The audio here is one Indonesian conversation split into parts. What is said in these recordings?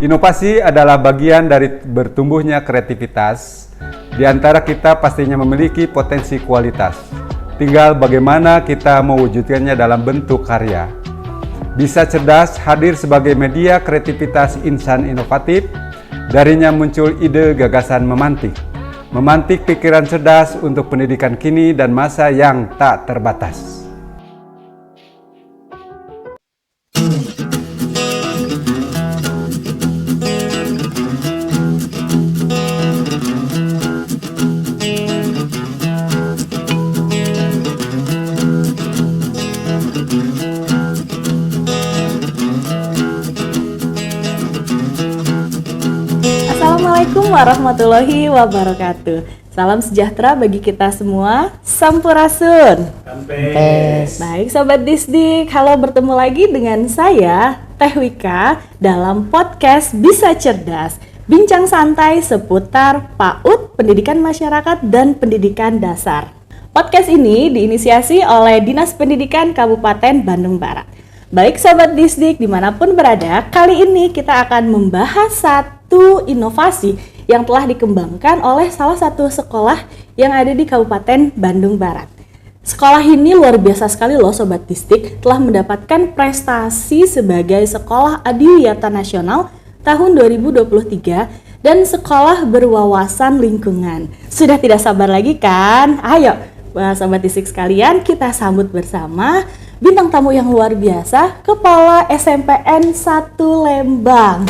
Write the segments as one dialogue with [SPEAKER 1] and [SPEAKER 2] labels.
[SPEAKER 1] Inovasi adalah bagian dari bertumbuhnya kreativitas. Di antara kita pastinya memiliki potensi kualitas. Tinggal bagaimana kita mewujudkannya dalam bentuk karya. Bisa Cerdas hadir sebagai media kreativitas insan inovatif. Darinya muncul ide gagasan memantik. Memantik pikiran cerdas untuk pendidikan kini dan masa yang tak terbatas.
[SPEAKER 2] Assalamualaikum warahmatullahi wabarakatuh. Salam sejahtera bagi kita semua. Sampurasun.
[SPEAKER 3] Sampes.
[SPEAKER 2] Baik Sobat Disdik, halo, bertemu lagi dengan saya Teh Wika dalam podcast Bisa Cerdas. Bincang santai seputar PAUD, pendidikan masyarakat dan pendidikan dasar. Podcast ini diinisiasi oleh Dinas Pendidikan Kabupaten Bandung Barat. Baik Sobat Disdik dimanapun berada, kali ini kita akan membahas satu inovasi yang telah dikembangkan oleh salah satu sekolah yang ada di Kabupaten Bandung Barat. Sekolah ini luar biasa sekali loh Sobat Disdik, telah mendapatkan prestasi sebagai Sekolah Adiwiyata Nasional tahun 2023 dan sekolah berwawasan lingkungan. Sudah tidak sabar lagi kan? Ayo Sobat Disdik sekalian, kita sambut bersama bintang tamu yang luar biasa, Kepala SMPN 1 Lembang.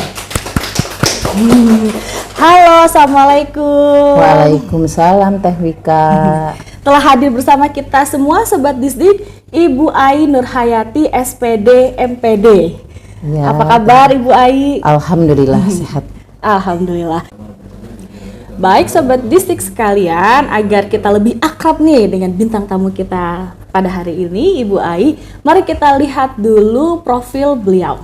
[SPEAKER 2] Halo, Assalamualaikum.
[SPEAKER 3] Waalaikumsalam Teh Wika.
[SPEAKER 2] Telah hadir bersama kita semua Sobat Disdik, Ibu Ai Nurhayati SPD MPD.
[SPEAKER 3] Ya,
[SPEAKER 2] apa kabar Ibu Ai?
[SPEAKER 3] Alhamdulillah sehat.
[SPEAKER 2] Alhamdulillah. Baik Sobat Disdik sekalian, agar kita lebih akrab nih dengan bintang tamu kita pada hari ini, Ibu Ai, mari kita lihat dulu profil beliau.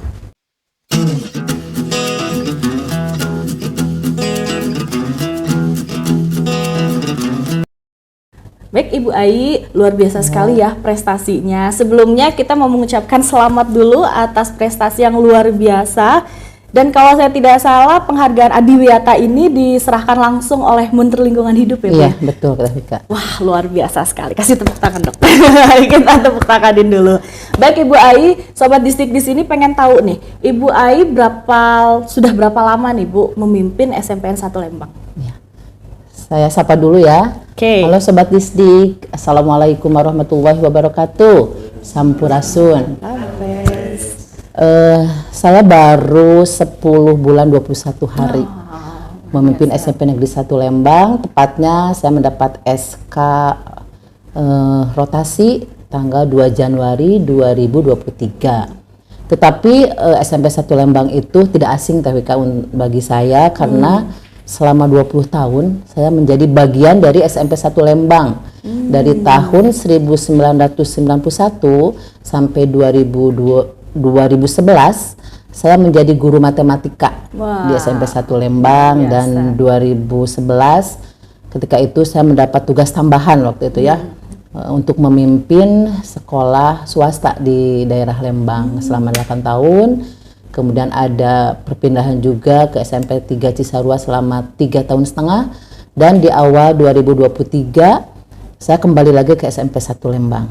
[SPEAKER 2] Baik Ibu Ai, luar biasa sekali ya prestasinya. Sebelumnya kita mau mengucapkan selamat dulu atas prestasi yang luar biasa. Dan kalau saya tidak salah, penghargaan Adiwiyata ini diserahkan langsung oleh Menteri Lingkungan Hidup ya Bu?
[SPEAKER 3] Iya, betul Teh Wika.
[SPEAKER 2] Wah, luar biasa sekali. Kasih tepuk tangan dok. Kita tepuk tanganin dulu. Baik Ibu Ai, Sobat Disdik di sini pengen tahu nih, Ibu Ai sudah berapa lama nih Bu memimpin SMPN 1 Lembang?
[SPEAKER 3] Ya. Saya sapa dulu ya.
[SPEAKER 2] Oke.
[SPEAKER 3] Halo Sobat Disdik, Assalamualaikum warahmatullahi wabarakatuh. Sampurasun. Saya baru 10 bulan 21 hari memimpin SMP Negeri 1 Lembang. Tepatnya saya mendapat SK rotasi tanggal 2 Januari 2023. Tetapi SMP 1 Lembang itu tidak asing Teh Wika bagi saya karena selama 20 tahun saya menjadi bagian dari SMP 1 Lembang. Dari tahun 1991 sampai 2011 saya menjadi guru matematika. Wah, di SMP 1 Lembang dan 2011 ketika itu saya mendapat tugas tambahan waktu itu ya untuk memimpin sekolah swasta di daerah Lembang selama 8 tahun. Kemudian ada perpindahan juga ke SMP 3 Cisarua selama 3 tahun setengah dan di awal 2023 saya kembali lagi ke SMP 1 Lembang.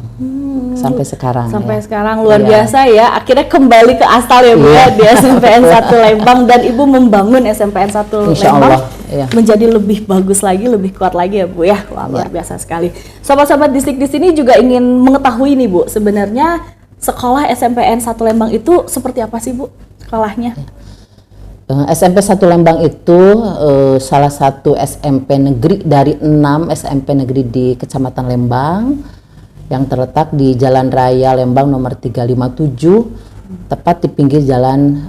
[SPEAKER 3] Sampai sekarang.
[SPEAKER 2] Sampai sekarang luar biasa ya. Akhirnya kembali ke asal ya Bu ya di SMPN 1 Lembang dan Ibu membangun SMPN 1 Lembang menjadi lebih bagus lagi, lebih kuat lagi ya Bu ya. Wah, luar biasa sekali. Sobat-sobat Disdik di sini juga ingin mengetahui nih Bu, sebenarnya sekolah SMPN 1 Lembang itu seperti apa sih Bu sekolahnya?
[SPEAKER 3] SMP 1 Lembang itu salah satu SMP negeri dari 6 SMP negeri di Kecamatan Lembang yang terletak di Jalan Raya Lembang nomor 357, tepat di pinggir Jalan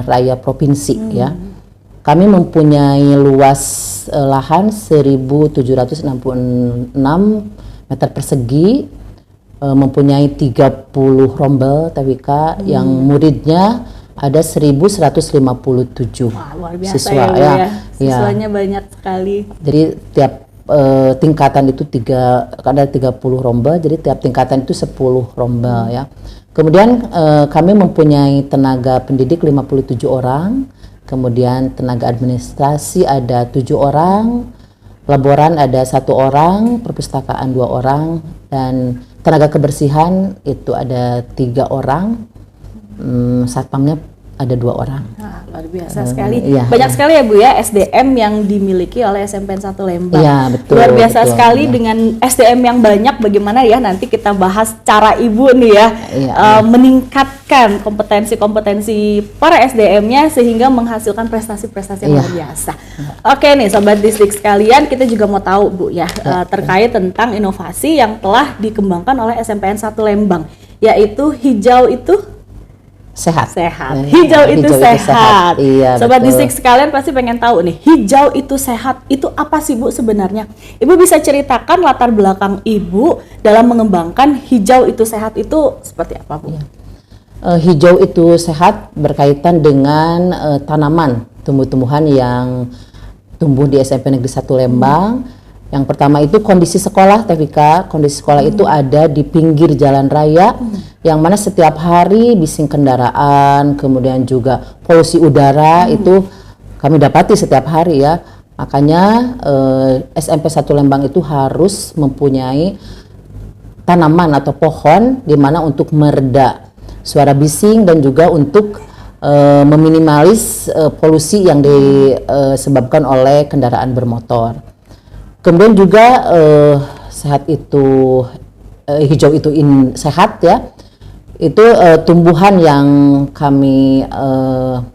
[SPEAKER 3] Raya Provinsi ya. Kami mempunyai luas lahan 1.766 meter persegi, mempunyai 30 rombel TWK yang muridnya ada 1.157
[SPEAKER 2] luar biasa
[SPEAKER 3] siswa
[SPEAKER 2] ya. Siswanya banyak sekali.
[SPEAKER 3] Jadi tiap tingkatan itu ada 30 rombel, jadi tiap tingkatan itu 10 rombel ya. Kemudian kami mempunyai tenaga pendidik 57 orang, kemudian tenaga administrasi ada 7 orang, laboran ada 1 orang, perpustakaan 2 orang, dan tenaga kebersihan itu ada 3 orang, satpamnya ada 2 orang.
[SPEAKER 2] Nah, luar biasa sekali.
[SPEAKER 3] Iya,
[SPEAKER 2] Banyak sekali ya Bu ya SDM yang dimiliki oleh SMPN 1 Lembang.
[SPEAKER 3] Iya, betul.
[SPEAKER 2] Luar biasa
[SPEAKER 3] betul,
[SPEAKER 2] sekali
[SPEAKER 3] iya.
[SPEAKER 2] dengan SDM yang banyak. Bagaimana ya nanti kita bahas cara Ibu nih ya
[SPEAKER 3] Iya,
[SPEAKER 2] meningkatkan kompetensi para SDM-nya sehingga menghasilkan prestasi-prestasi yang
[SPEAKER 3] Iya.
[SPEAKER 2] luar biasa. Oke nih Sobat Distrik sekalian, kita juga mau tahu Bu ya terkait tentang inovasi yang telah dikembangkan oleh SMPN 1 Lembang, yaitu hijau itu
[SPEAKER 3] Sehat.
[SPEAKER 2] Hijau itu sehat.
[SPEAKER 3] Iya,
[SPEAKER 2] Sobat
[SPEAKER 3] betul.
[SPEAKER 2] Distrik sekalian pasti pengen tahu nih, hijau itu sehat itu apa sih Bu sebenarnya? Ibu bisa ceritakan latar belakang Ibu dalam mengembangkan hijau itu sehat itu seperti apa Bu?
[SPEAKER 3] Iya. Hijau itu sehat berkaitan dengan tanaman, tumbuh-tumbuhan yang tumbuh di SMP Negeri 1 Lembang. Yang pertama itu kondisi sekolah, Tevika. Kondisi sekolah itu ada di pinggir jalan raya, yang mana setiap hari bising kendaraan, kemudian juga polusi udara itu kami dapati setiap hari ya. Makanya SMP 1 Lembang itu harus mempunyai tanaman atau pohon di mana untuk mereda suara bising dan juga untuk meminimalis polusi yang disebabkan oleh kendaraan bermotor. Kemudian juga sehat itu hijau itu sehat ya. Itu tumbuhan yang kami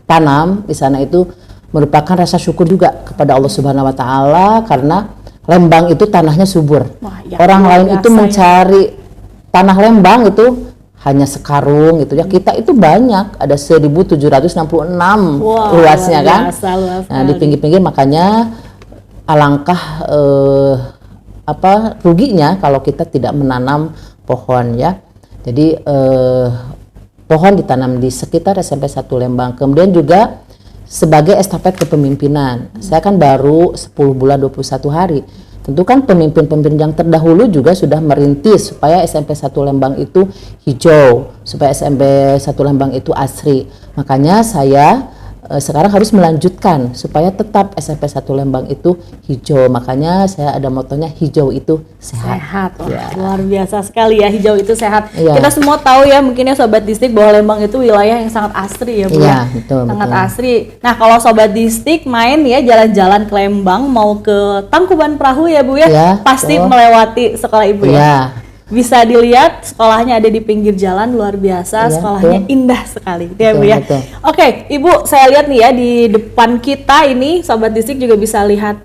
[SPEAKER 3] tanam di sana itu merupakan rasa syukur juga kepada Allah Subhanahu wa taala karena Lembang itu tanahnya subur.
[SPEAKER 2] Wah, ya,
[SPEAKER 3] Orang
[SPEAKER 2] luar
[SPEAKER 3] lain itu
[SPEAKER 2] biasa ya.
[SPEAKER 3] mencari tanah Lembang itu hanya sekarung gitu ya. Kita itu banyak, ada 1766
[SPEAKER 2] Wah,
[SPEAKER 3] luasnya
[SPEAKER 2] luar
[SPEAKER 3] kan.
[SPEAKER 2] biasa, luas
[SPEAKER 3] Nah, di
[SPEAKER 2] sekali.
[SPEAKER 3] pinggir-pinggir makanya alangkah ruginya kalau kita tidak menanam pohon ya. Jadi pohon ditanam di sekitar SMP 1 Lembang. Kemudian juga sebagai estafet kepemimpinan. Saya kan baru 10 bulan 21 hari. Tentu kan pemimpin-pemimpin yang terdahulu juga sudah merintis supaya SMP 1 Lembang itu hijau, supaya SMP 1 Lembang itu asri. Makanya saya sekarang harus melanjutkan supaya tetap SMP 1 Lembang itu hijau. Makanya saya ada motonya hijau itu sehat.
[SPEAKER 2] Sehat, wah,
[SPEAKER 3] Ya.
[SPEAKER 2] luar biasa sekali ya, hijau itu sehat.
[SPEAKER 3] Iya.
[SPEAKER 2] Kita semua tahu ya mungkin ya Sobat Distrik bahwa Lembang itu wilayah yang sangat asri ya Bu.
[SPEAKER 3] Iya,
[SPEAKER 2] ya.
[SPEAKER 3] betul,
[SPEAKER 2] Sangat
[SPEAKER 3] betul.
[SPEAKER 2] asri. Nah kalau Sobat Distrik main ya jalan-jalan ke Lembang mau ke Tangkuban Perahu ya Bu ya,
[SPEAKER 3] Iya,
[SPEAKER 2] pasti
[SPEAKER 3] betul.
[SPEAKER 2] melewati sekolah Ibu ya.
[SPEAKER 3] Iya.
[SPEAKER 2] Bisa dilihat sekolahnya ada di pinggir jalan, luar biasa,
[SPEAKER 3] Iya,
[SPEAKER 2] sekolahnya
[SPEAKER 3] betul.
[SPEAKER 2] indah sekali gitu ya Bu
[SPEAKER 3] Betul,
[SPEAKER 2] ya.
[SPEAKER 3] betul.
[SPEAKER 2] Oke Ibu, saya lihat nih ya di depan kita ini Sobat Distrik juga bisa lihat,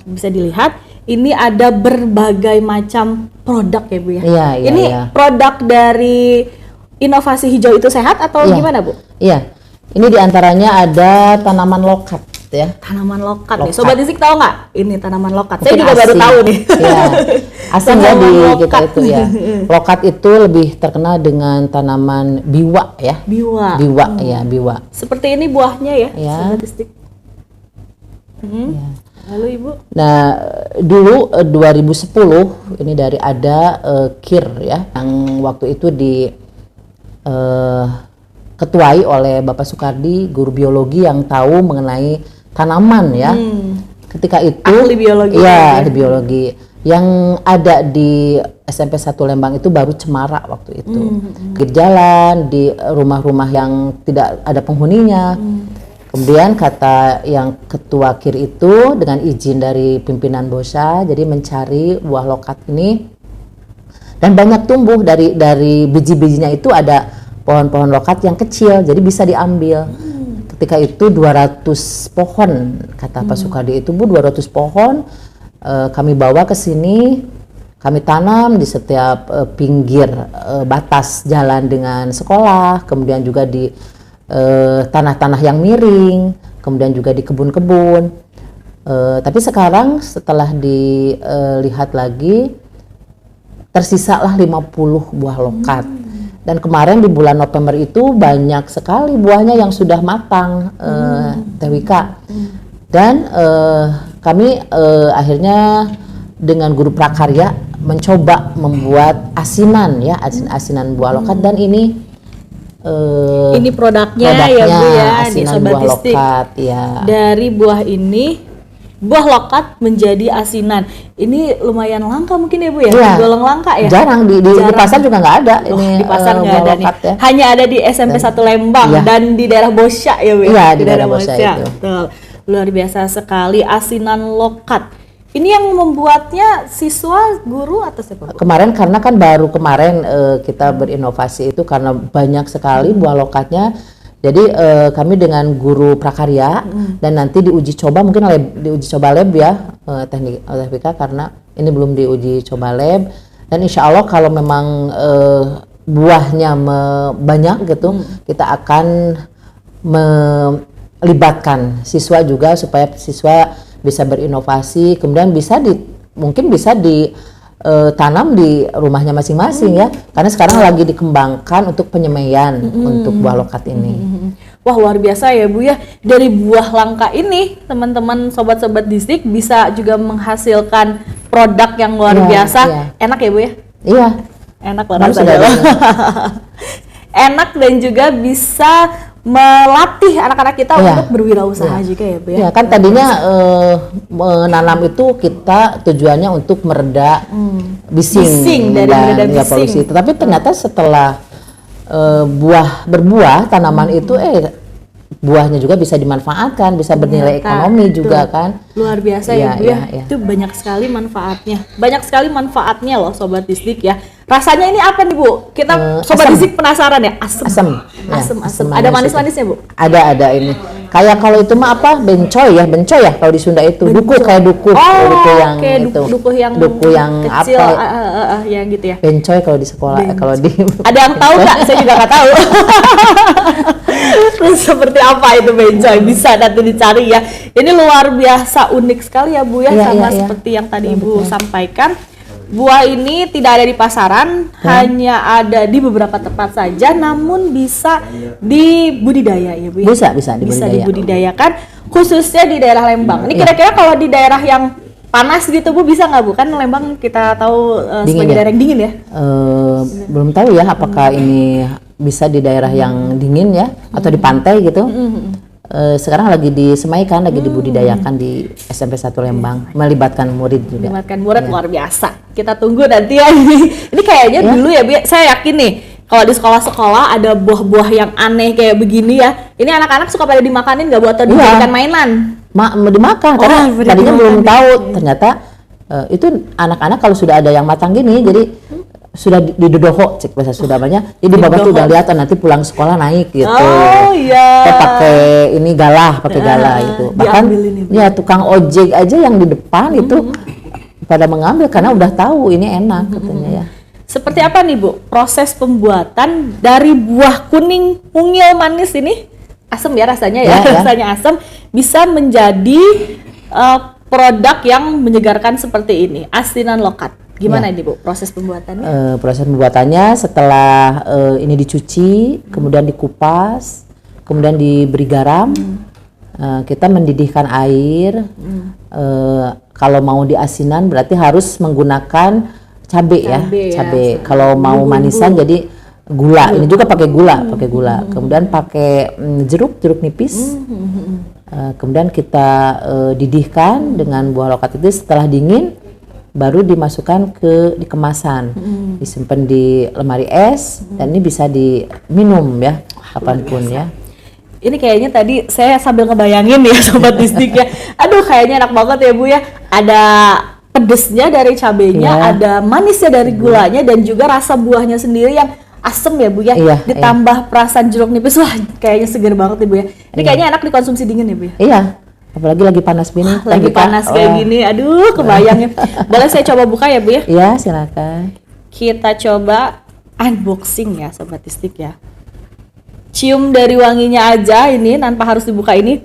[SPEAKER 2] bisa dilihat ini ada berbagai macam produk ya Bu ya.
[SPEAKER 3] Iya, iya,
[SPEAKER 2] ini
[SPEAKER 3] iya.
[SPEAKER 2] produk dari inovasi hijau itu sehat atau
[SPEAKER 3] Iya.
[SPEAKER 2] gimana Bu?
[SPEAKER 3] Iya. Ini diantaranya ada tanaman lokat ya.
[SPEAKER 2] Tanaman lokat nih.
[SPEAKER 3] Lokat.
[SPEAKER 2] Sobat Distrik tahu nggak ini tanaman lokat? Saya
[SPEAKER 3] Mungkin
[SPEAKER 2] juga baru
[SPEAKER 3] asing.
[SPEAKER 2] tahu nih.
[SPEAKER 3] Iya. Asing ya di
[SPEAKER 2] Tanaman
[SPEAKER 3] kita
[SPEAKER 2] lokat.
[SPEAKER 3] itu ya. Lokat itu lebih terkenal dengan tanaman biwa ya.
[SPEAKER 2] Biwa.
[SPEAKER 3] Biwa ya, biwa.
[SPEAKER 2] Seperti ini buahnya ya,
[SPEAKER 3] Ya.
[SPEAKER 2] Sobat Distrik. Lalu Ibu?
[SPEAKER 3] Nah, dulu 2010 ini dari ada KIR ya, yang waktu itu ketuai oleh Bapak Soekardi, guru biologi yang tahu mengenai tanaman ya. Ketika itu
[SPEAKER 2] Ahli biologi
[SPEAKER 3] ya,
[SPEAKER 2] ya.
[SPEAKER 3] ahli biologi. Yang ada di SMP 1 Lembang itu baru cemara waktu itu. Di jalan, di rumah-rumah yang tidak ada penghuninya. Kemudian kata yang ketua KIR itu dengan izin dari pimpinan BOSA, jadi mencari buah lokat ini dan banyak tumbuh dari biji-bijinya itu ada pohon-pohon lokat yang kecil, jadi bisa diambil. Ketika itu 200 pohon kata Pak Soekardi itu Bu, 200 pohon kami bawa ke sini, kami tanam di setiap pinggir batas jalan dengan sekolah, kemudian juga di tanah-tanah yang miring, kemudian juga di kebun-kebun. Tapi sekarang setelah dilihat lagi tersisalah 50 buah lokat. Dan kemarin di bulan November itu banyak sekali buahnya yang sudah matang, Tewika. Dan kami akhirnya dengan guru prakarya mencoba membuat asinan ya, asinan buah lokat, dan ini
[SPEAKER 2] Ini produknya ya Bu ya, nih
[SPEAKER 3] asinan
[SPEAKER 2] Sobat
[SPEAKER 3] buah
[SPEAKER 2] Distik.
[SPEAKER 3] lokat ya.
[SPEAKER 2] Dari buah ini, buah lokat menjadi asinan. Ini lumayan langka mungkin ya Bu ya,
[SPEAKER 3] Iya.
[SPEAKER 2] tergolong langka ya.
[SPEAKER 3] Jarang di pasar juga nggak ada
[SPEAKER 2] Wah,
[SPEAKER 3] ini
[SPEAKER 2] di pasar nggak
[SPEAKER 3] buah
[SPEAKER 2] ada nih.
[SPEAKER 3] lokat ya.
[SPEAKER 2] Hanya ada di SMP 1 Lembang
[SPEAKER 3] Iya.
[SPEAKER 2] dan di daerah Bosya ya Bu.
[SPEAKER 3] Iya, di daerah Bosya itu.
[SPEAKER 2] Betul. Luar biasa sekali asinan lokat. Ini yang membuatnya siswa, guru atau siapa Bu?
[SPEAKER 3] Kemarin karena kan baru kemarin kita berinovasi itu karena banyak sekali buah lokatnya. Jadi kami dengan guru prakarya dan nanti diuji coba mungkin diuji coba lab ya teknik THWK karena ini belum diuji coba lab dan insya Allah kalau memang buahnya banyak gitu kita akan melibatkan siswa juga supaya siswa bisa berinovasi kemudian mungkin bisa ditanam di rumahnya masing-masing ya karena sekarang lagi dikembangkan untuk penyemaian untuk buah lokat ini.
[SPEAKER 2] Wah luar biasa ya Bu ya, dari buah langka ini teman-teman sobat-sobat Distik bisa juga menghasilkan produk yang luar
[SPEAKER 3] Iya,
[SPEAKER 2] biasa.
[SPEAKER 3] iya.
[SPEAKER 2] Enak ya Bu ya?
[SPEAKER 3] Iya.
[SPEAKER 2] Enak
[SPEAKER 3] Harus
[SPEAKER 2] rasanya.
[SPEAKER 3] ada.
[SPEAKER 2] Enak dan juga bisa melatih anak-anak kita
[SPEAKER 3] Iya.
[SPEAKER 2] untuk berwirausaha juga ya Bu ya.
[SPEAKER 3] Ya kan tadinya menanam itu kita tujuannya untuk mereda bising
[SPEAKER 2] Dari
[SPEAKER 3] dan
[SPEAKER 2] mereda
[SPEAKER 3] ya,
[SPEAKER 2] bising.
[SPEAKER 3] polusi. Tetapi ternyata setelah berbuah tanaman itu buahnya juga bisa dimanfaatkan, bisa bernilai
[SPEAKER 2] Ternyata,
[SPEAKER 3] ekonomi juga
[SPEAKER 2] betul.
[SPEAKER 3] kan.
[SPEAKER 2] Luar biasa
[SPEAKER 3] Iya,
[SPEAKER 2] ya Bu ya.
[SPEAKER 3] iya, iya.
[SPEAKER 2] Itu banyak sekali manfaatnya. Banyak sekali manfaatnya loh Sobat Distik ya. Rasanya ini apa nih Bu? Kita Sobat
[SPEAKER 3] asam.
[SPEAKER 2] Distik penasaran ya. Asem.
[SPEAKER 3] Asam. Ya,
[SPEAKER 2] Asem.
[SPEAKER 3] asam
[SPEAKER 2] Ada
[SPEAKER 3] manis
[SPEAKER 2] manis-manisnya Bu?
[SPEAKER 3] Ada ini. Kayak kalau itu mah apa? Bencoy ya kalau di Sunda itu. Duku kayak duku. Duku yang
[SPEAKER 2] kayak
[SPEAKER 3] itu.
[SPEAKER 2] duku yang kecil,
[SPEAKER 3] apa?
[SPEAKER 2] yang gitu ya.
[SPEAKER 3] Bencoy kalau di sekolah, kalau di
[SPEAKER 2] Ada yang tahu nggak? Saya juga nggak tahu. Terus seperti apa itu bencoy? Bisa nanti dicari ya. Ini luar biasa unik sekali ya Bu ya,
[SPEAKER 3] Iya,
[SPEAKER 2] sama
[SPEAKER 3] iya.
[SPEAKER 2] seperti yang tadi Ibu sampaikan. Buah ini tidak ada di pasaran, hanya ada di beberapa tempat saja, namun bisa dibudidaya ya Bu ya.
[SPEAKER 3] Bisa dibudidaya.
[SPEAKER 2] Dibudidayakan khususnya di daerah Lembang. Ini kira-kira kalau di daerah yang panas gitu Bu bisa nggak Bu? Kan Lembang kita tahu
[SPEAKER 3] Dingin
[SPEAKER 2] sebagai
[SPEAKER 3] ya?
[SPEAKER 2] daerah yang dingin ya.
[SPEAKER 3] Belum tahu ya apakah ini bisa di daerah yang dingin ya atau di pantai gitu. Sekarang lagi disemaikan, lagi dibudidayakan di SMP 1 Lembang, melibatkan murid juga.
[SPEAKER 2] Melibatkan murid luar biasa. Kita tunggu nanti ya ini. Ini kayaknya dulu ya, Bu, saya yakin nih kalau di sekolah-sekolah ada buah-buah yang aneh kayak begini ya. Ini anak-anak suka pada dimakanin nggak Bu atau dijadikan mainan?
[SPEAKER 3] Dimakan karena tadinya belum tahu. Ternyata itu anak-anak kalau sudah ada yang matang gini, jadi sudah didodoho cek bahasa Sundanya. Jadi bapak tuh udah lihat nanti pulang sekolah naik gitu.
[SPEAKER 2] Oh iya.
[SPEAKER 3] Kita pakai ini galah gitu. Bahkan
[SPEAKER 2] diambilin Ibu.
[SPEAKER 3] ya tukang ojek aja yang di depan itu pada mengambil karena udah tahu ini enak katanya ya.
[SPEAKER 2] Seperti apa nih Bu proses pembuatan dari buah kuning mungil manis ini? Asam ya rasanya ya,
[SPEAKER 3] Ya.
[SPEAKER 2] rasanya asam bisa menjadi produk yang menyegarkan seperti ini, asinan lokat. Gimana nih Bu proses pembuatannya?
[SPEAKER 3] Proses pembuatannya setelah ini dicuci, kemudian dikupas, kemudian diberi garam, kita mendidihkan air. Kalau mau diasinan berarti harus menggunakan cabai ya. Kalau mau manisan jadi gula. Ini juga pakai gula, Kemudian pakai jeruk nipis. Kemudian kita didihkan dengan buah lokat itu. Setelah dingin baru dimasukkan di kemasan, disimpan di lemari es dan ini bisa diminum ya kapanpun ya.
[SPEAKER 2] Ini kayaknya tadi saya sambil ngebayangin ya Sobat Distik ya. Aduh kayaknya enak banget ya Bu ya. Ada pedesnya dari cabenya, ada manisnya dari gulanya dan juga rasa buahnya sendiri yang asem ya Bu ya. Ditambah perasaan jeruk nipis, wah kayaknya seger banget ya Bu ya. Ini kayaknya enak dikonsumsi dingin ya Bu ya.
[SPEAKER 3] Iya. Apalagi lagi panas gini.
[SPEAKER 2] Lagi panas kayak gini, aduh kebayangnya. Boleh saya coba buka ya Bu ya?
[SPEAKER 3] Iya silakan.
[SPEAKER 2] Kita coba unboxing ya Sobat Distik ya. Cium dari wanginya aja ini tanpa harus dibuka ini,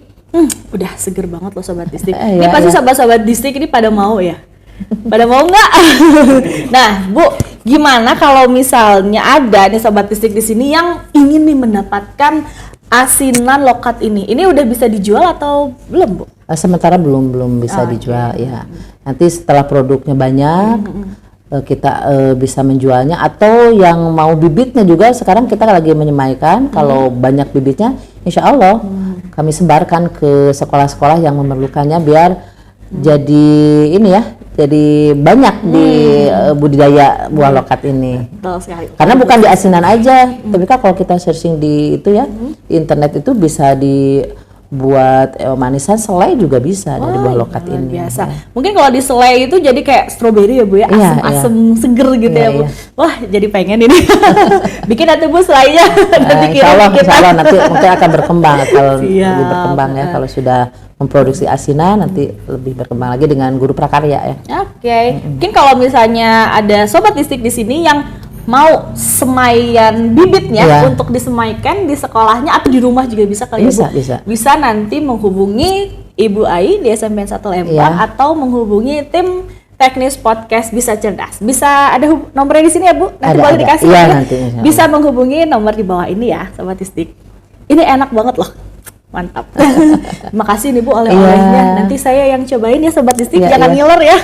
[SPEAKER 2] udah seger banget loh Sobat Distik. Ini pasti sobat-sobat Distik ini pada mau ya? Pada mau nggak? Nah Bu, gimana kalau misalnya ada nih Sobat Distik di sini yang ingin nih mendapatkan asinan lokat ini udah bisa dijual atau belum Bu?
[SPEAKER 3] Sementara belum bisa dijual ya. Nanti setelah produknya banyak, kita bisa menjualnya, atau yang mau bibitnya juga sekarang kita lagi menyemaikan. Kalau banyak bibitnya, insya Allah kami sebarkan ke sekolah-sekolah yang memerlukannya biar jadi ini ya, jadi banyak di budidaya buah lokat ini.
[SPEAKER 2] Betul sekali.
[SPEAKER 3] Karena bukan di asinan aja, tapi kan kalau kita searching di itu ya, di internet itu bisa dibuat manisan selai juga bisa dari buah lokat
[SPEAKER 2] luar
[SPEAKER 3] ini.
[SPEAKER 2] Biasa. Mungkin kalau di selai itu jadi kayak stroberi ya Bu ya,
[SPEAKER 3] Iya,
[SPEAKER 2] asem-asem seger gitu
[SPEAKER 3] Iya,
[SPEAKER 2] ya Bu.
[SPEAKER 3] iya.
[SPEAKER 2] Wah, jadi pengen ini. Bikin atuh Bu selainya. Nanti
[SPEAKER 3] Insya Allah,
[SPEAKER 2] kirim kita.
[SPEAKER 3] nanti mungkin akan berkembang kalau
[SPEAKER 2] Siap.
[SPEAKER 3] lebih berkembang ya, kalau sudah memproduksi asinan nanti lebih berkembang lagi dengan guru prakarya ya.
[SPEAKER 2] Oke. Mungkin kalau misalnya ada sobat Distik di sini yang mau semaian bibitnya
[SPEAKER 3] Iya.
[SPEAKER 2] untuk disemaikan di sekolahnya atau di rumah juga bisa kali
[SPEAKER 3] Bisa,
[SPEAKER 2] ya Bu?
[SPEAKER 3] bisa.
[SPEAKER 2] Bisa nanti menghubungi Ibu Ai di SMP 1 Lembang
[SPEAKER 3] Iya.
[SPEAKER 2] atau menghubungi tim teknis podcast Bisa Cerdas. Bisa ada nomornya di sini ya Bu? Nanti boleh
[SPEAKER 3] Ada.
[SPEAKER 2] dikasih
[SPEAKER 3] Iya,
[SPEAKER 2] ya?
[SPEAKER 3] nanti, insya Allah.
[SPEAKER 2] Bisa menghubungi nomor di bawah ini ya sobat Distik. Ini enak banget loh. Mantap. Makasih nih Bu oleh-olehnya.
[SPEAKER 3] Iya.
[SPEAKER 2] Nanti saya yang cobain ya sobat Distik,
[SPEAKER 3] Iya,
[SPEAKER 2] jangan
[SPEAKER 3] iya.
[SPEAKER 2] ngiler ya.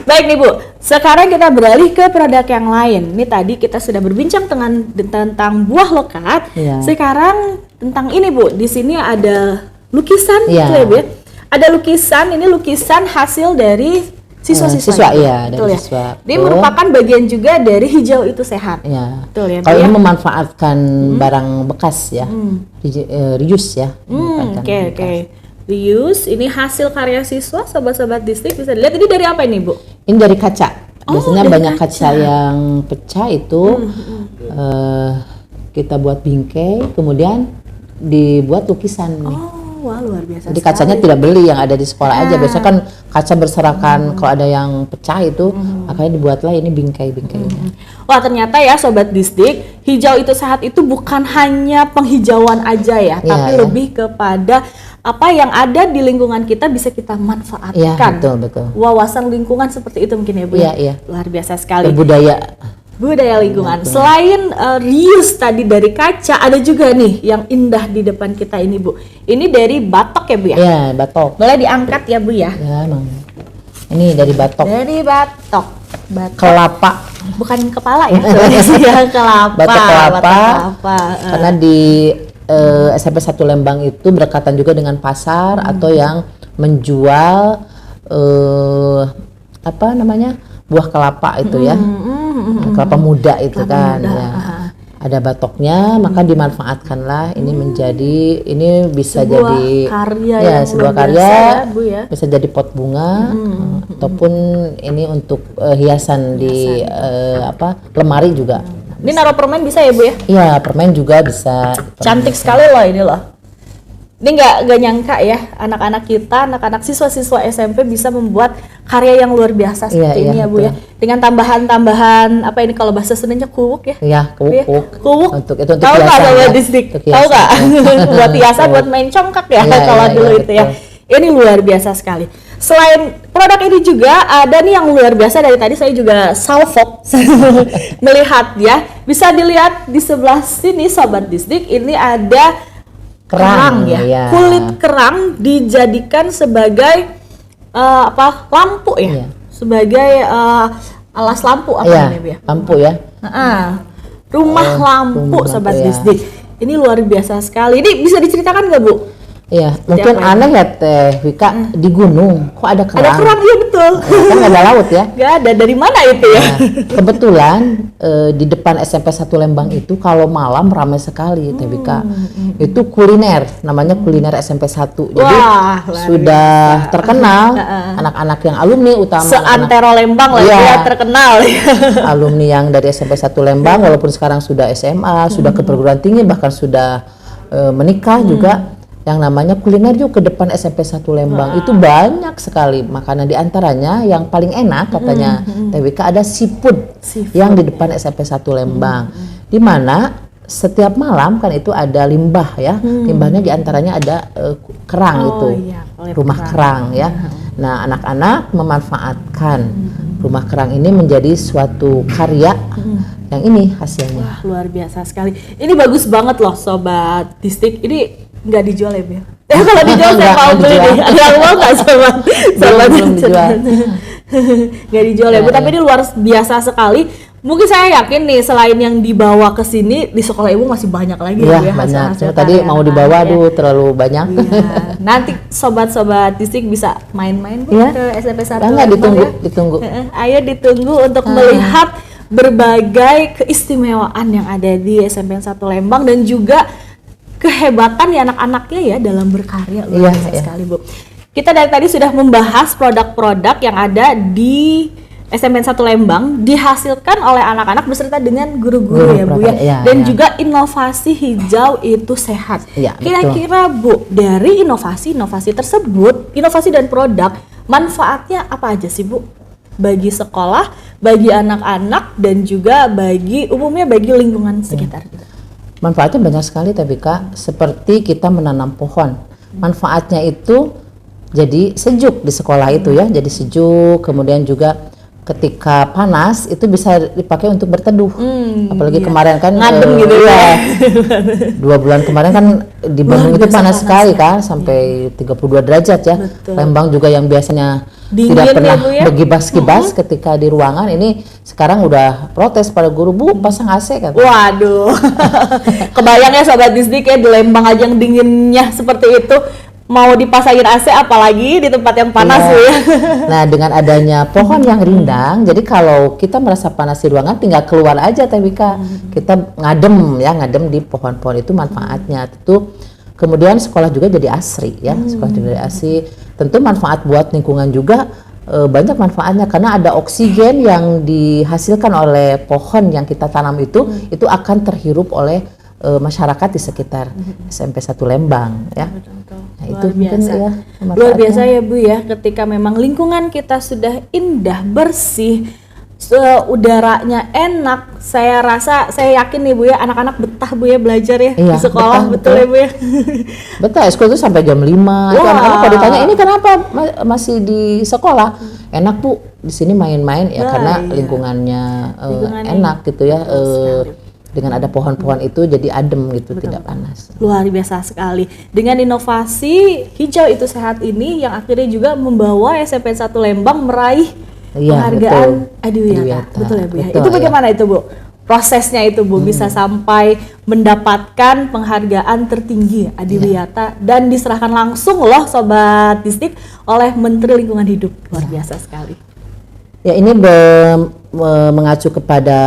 [SPEAKER 2] Baik nih Bu, sekarang kita beralih ke produk yang lain. Ini tadi kita sudah berbincang tentang buah lokat.
[SPEAKER 3] Iya.
[SPEAKER 2] Sekarang tentang ini Bu, di sini ada lukisan
[SPEAKER 3] Iya.
[SPEAKER 2] gitu ya Bu ya. Ada lukisan, ini lukisan hasil dari siswa-siswa.
[SPEAKER 3] Siswa,
[SPEAKER 2] ya, Bu?
[SPEAKER 3] iya, dari
[SPEAKER 2] Betul ya?
[SPEAKER 3] siswa.
[SPEAKER 2] Dia
[SPEAKER 3] Betul.
[SPEAKER 2] merupakan bagian juga dari hijau itu sehat.
[SPEAKER 3] Ya.
[SPEAKER 2] Betul ya, Bu
[SPEAKER 3] Kalau
[SPEAKER 2] ya?
[SPEAKER 3] ini memanfaatkan barang bekas ya, reuse ya. memanfaatkan
[SPEAKER 2] Oke,
[SPEAKER 3] bekas.
[SPEAKER 2] oke. Reuse, ini hasil karya siswa, sobat-sobat Distik bisa dilihat. Ini dari apa ini Bu?
[SPEAKER 3] Ini dari kaca. Biasanya
[SPEAKER 2] dari
[SPEAKER 3] banyak kaca
[SPEAKER 2] kaca.
[SPEAKER 3] yang pecah itu kita buat bingkai, kemudian dibuat lukisan nih.
[SPEAKER 2] Oh, wah luar biasa.
[SPEAKER 3] Jadi kacanya
[SPEAKER 2] sekali.
[SPEAKER 3] tidak beli yang ada di sekolah aja. Biasanya kan kaca berserakan, kalau ada yang pecah itu, makanya dibuatlah ini bingkai-bingkainya.
[SPEAKER 2] Wah ternyata ya sobat Distik, hijau itu sehat itu bukan hanya penghijauan aja ya,
[SPEAKER 3] Iya,
[SPEAKER 2] tapi
[SPEAKER 3] iya.
[SPEAKER 2] lebih kepada apa yang ada di lingkungan kita bisa kita manfaatkan.
[SPEAKER 3] Iya, betul.
[SPEAKER 2] Wawasan lingkungan seperti itu mungkin ya Bu.
[SPEAKER 3] Iya,
[SPEAKER 2] ya?
[SPEAKER 3] iya.
[SPEAKER 2] Luar biasa sekali.
[SPEAKER 3] Berbudaya.
[SPEAKER 2] Budaya lingkungan. Selain reuse tadi dari kaca, ada juga nih yang indah di depan kita ini Bu. Ini dari batok ya Bu ya?
[SPEAKER 3] Ya, batok.
[SPEAKER 2] Boleh diangkat ya Bu ya?
[SPEAKER 3] Ya, emang. Ini dari batok.
[SPEAKER 2] Dari batok. Batok.
[SPEAKER 3] Kelapa.
[SPEAKER 2] Bukan kepala ya? Ya kelapa.
[SPEAKER 3] Batok kelapa.
[SPEAKER 2] Batok kelapa.
[SPEAKER 3] Karena di SMP 1 Lembang itu berdekatan juga dengan pasar atau yang menjual apa namanya, buah kelapa itu ya, kelapa muda itu kan.
[SPEAKER 2] muda,
[SPEAKER 3] Ya. Ada batoknya, maka dimanfaatkanlah ini menjadi, ini bisa
[SPEAKER 2] Sebuah
[SPEAKER 3] jadi
[SPEAKER 2] karya
[SPEAKER 3] ya,
[SPEAKER 2] yang
[SPEAKER 3] sebuah
[SPEAKER 2] luar
[SPEAKER 3] karya,
[SPEAKER 2] biasa ya, Bu ya.
[SPEAKER 3] bisa jadi pot bunga ataupun ini untuk hiasan di apa, lemari juga.
[SPEAKER 2] Ini naruh permen bisa ya Bu ya?
[SPEAKER 3] Iya, permen juga bisa.
[SPEAKER 2] Cantik sekali loh ini loh. Ini nggak nyangka ya anak-anak kita, anak-anak siswa-siswa SMP bisa membuat karya yang luar biasa seperti ini
[SPEAKER 3] Iya,
[SPEAKER 2] ya Bu ya. Dengan tambahan-tambahan apa ini kalau bahasa Sundanya kuwuk ya?
[SPEAKER 3] Iya,
[SPEAKER 2] Bu ya?
[SPEAKER 3] kuwuk.
[SPEAKER 2] Kuwuk.
[SPEAKER 3] Untuk
[SPEAKER 2] Tahu nggak
[SPEAKER 3] hiasan
[SPEAKER 2] sama
[SPEAKER 3] ya.
[SPEAKER 2] Distik?
[SPEAKER 3] Untuk
[SPEAKER 2] Tahu
[SPEAKER 3] hiasan,
[SPEAKER 2] nggak?
[SPEAKER 3] ya.
[SPEAKER 2] Buat hiasan,
[SPEAKER 3] Kuwuk.
[SPEAKER 2] buat main congkak ya
[SPEAKER 3] Iya,
[SPEAKER 2] kalau
[SPEAKER 3] iya,
[SPEAKER 2] dulu
[SPEAKER 3] iya,
[SPEAKER 2] itu ya.
[SPEAKER 3] betul.
[SPEAKER 2] Ini luar biasa sekali. Selain produk ini juga ada nih yang luar biasa, dari tadi saya juga salfok melihat ya. Bisa dilihat di sebelah sini sobat Distik, ini ada kerang ya.
[SPEAKER 3] Iya.
[SPEAKER 2] Kulit kerang dijadikan sebagai apa? Lampu ya.
[SPEAKER 3] Iya.
[SPEAKER 2] Sebagai alas lampu apa
[SPEAKER 3] Iya,
[SPEAKER 2] ini Bu ya?
[SPEAKER 3] lampu ya.
[SPEAKER 2] Rumah
[SPEAKER 3] Oh,
[SPEAKER 2] lampu
[SPEAKER 3] rumah
[SPEAKER 2] sobat
[SPEAKER 3] lampu, ya.
[SPEAKER 2] Distik. Ini luar biasa sekali. Ini bisa diceritakan nggak Bu?
[SPEAKER 3] Iya, mungkin
[SPEAKER 2] apa ini?
[SPEAKER 3] aneh ya Teh Wika, di gunung kok ada kerang?
[SPEAKER 2] Ada kerang, iya betul.
[SPEAKER 3] Kan nggak ada laut ya.
[SPEAKER 2] Nggak ada, dari mana itu ya?
[SPEAKER 3] Nah, kebetulan di depan SMP 1 Lembang itu kalau malam ramai sekali Teh Wika. Itu kuliner, namanya kuliner SMP 1. Jadi
[SPEAKER 2] Wah, luar
[SPEAKER 3] sudah terkenal anak-anak yang alumni, utama anak-anak
[SPEAKER 2] Seantero Lembang lah
[SPEAKER 3] Iya.
[SPEAKER 2] ya, terkenal.
[SPEAKER 3] alumni yang dari SMP 1 Lembang, walaupun sekarang sudah SMA, sudah ke perguruan tinggi, bahkan sudah menikah juga. Yang namanya kuliner juga ke depan SMP 1 Lembang. Itu banyak sekali makanan, di antaranya yang paling enak katanya TWK ada seafood yang di depan SMP 1 Lembang. Di mana setiap malam kan itu ada limbah ya. Limbahnya di antaranya ada kerang itu.
[SPEAKER 2] Iya, kulit
[SPEAKER 3] Rumah kerang ya. Nah, anak-anak memanfaatkan rumah kerang ini menjadi suatu karya yang ini hasilnya.
[SPEAKER 2] Wah, luar biasa sekali. Ini bagus banget loh sobat Distik. Ini nggak dijual ya Bel? Kalau dijual saya
[SPEAKER 3] Nggak
[SPEAKER 2] mau beli
[SPEAKER 3] dijual.
[SPEAKER 2] nih. Ada yang mau nggak sobat?
[SPEAKER 3] Belum dijual.
[SPEAKER 2] Nggak dijual ya Bu, tapi ini luar biasa sekali. Mungkin saya yakin nih selain yang dibawa ke sini di sekolah Ibu masih banyak lagi
[SPEAKER 3] ya,
[SPEAKER 2] Bu ya
[SPEAKER 3] banyak.
[SPEAKER 2] hasil-hasil
[SPEAKER 3] Tadi
[SPEAKER 2] karya
[SPEAKER 3] mau dibawa
[SPEAKER 2] anak-anak ya.
[SPEAKER 3] terlalu banyak.
[SPEAKER 2] Iya. Nanti sobat-sobat Disik bisa main-main Bu
[SPEAKER 3] Ya.
[SPEAKER 2] ke SMP 1
[SPEAKER 3] Enggak, ditunggu.
[SPEAKER 2] Ayo ditunggu untuk melihat berbagai keistimewaan yang ada di SMP 1 Lembang dan juga kehebatan ya anak-anaknya ya dalam berkarya luar biasa sekali Bu. Kita dari tadi sudah membahas produk-produk yang ada di SMP 1 Lembang dihasilkan oleh anak-anak beserta dengan guru-guru ya Bu ya. Dan juga inovasi hijau itu sehat.
[SPEAKER 3] Ya,
[SPEAKER 2] Kira-kira Bu, dari inovasi tersebut, inovasi dan produk, manfaatnya apa aja sih Bu? Bagi sekolah, bagi anak-anak dan juga bagi umumnya bagi lingkungan sekitar kita.
[SPEAKER 3] Manfaatnya banyak sekali tapi Kak, seperti kita menanam pohon. Manfaatnya itu jadi sejuk di sekolah itu ya, jadi sejuk, kemudian juga ketika panas itu bisa dipakai untuk berteduh. Apalagi kemarin kan
[SPEAKER 2] ngadem gitu ya.
[SPEAKER 3] 2 bulan kemarin kan di Bandung itu panas sekali kan, sampai 32 derajat ya.
[SPEAKER 2] Betul.
[SPEAKER 3] Lembang juga yang biasanya
[SPEAKER 2] Dingin
[SPEAKER 3] tidak pernah
[SPEAKER 2] ya, Bu ya?
[SPEAKER 3] berkibas-kibas ketika di ruangan, ini sekarang udah protes pada guru, Bu pasang AC kan.
[SPEAKER 2] Waduh, kebayang ya Sobat Disdik ya, di Lembang aja yang dinginnya seperti itu, mau dipasangin AC apalagi di tempat yang panas Bu ya.
[SPEAKER 3] Nah, dengan adanya pohon yang rindang, jadi kalau kita merasa panas di ruangan tinggal keluar aja tapi Kak, kita ngadem di pohon-pohon, itu manfaatnya. Tentu kemudian sekolah juga jadi asri ya, sekolah juga jadi asri. Tentu manfaat buat lingkungan juga banyak manfaatnya, karena ada oksigen yang dihasilkan oleh pohon yang kita tanam itu akan terhirup oleh masyarakat di sekitar SMP 1 Lembang ya. Nah, itu mungkin ya
[SPEAKER 2] luar biasa ya Bu ya, ketika memang lingkungan kita sudah indah, bersih, udaranya enak, saya yakin nih Bu ya, anak-anak betah Bu ya belajar ya di sekolah, betul ya Bu ya.
[SPEAKER 3] Betul, sekolah itu sampai jam 5. Itu anak-anak kalau ditanya ini kenapa masih di sekolah? Enak Bu, di sini main-main ya, karena lingkungannya enak gitu ya. Dengan ada pohon-pohon itu jadi adem gitu, tidak panas.
[SPEAKER 2] Luar biasa sekali. Dengan inovasi hijau itu sehat ini yang akhirnya juga membawa SMP 1 Lembang meraih penghargaan Adiwiyata. Betul ya Bu ya. Itu bagaimana itu Bu? Prosesnya itu Bu bisa sampai mendapatkan penghargaan tertinggi Adiwiyata dan diserahkan langsung loh Sobat Disdik oleh Menteri Lingkungan Hidup. Luar biasa sekali.
[SPEAKER 3] Ya, ini mengacu kepada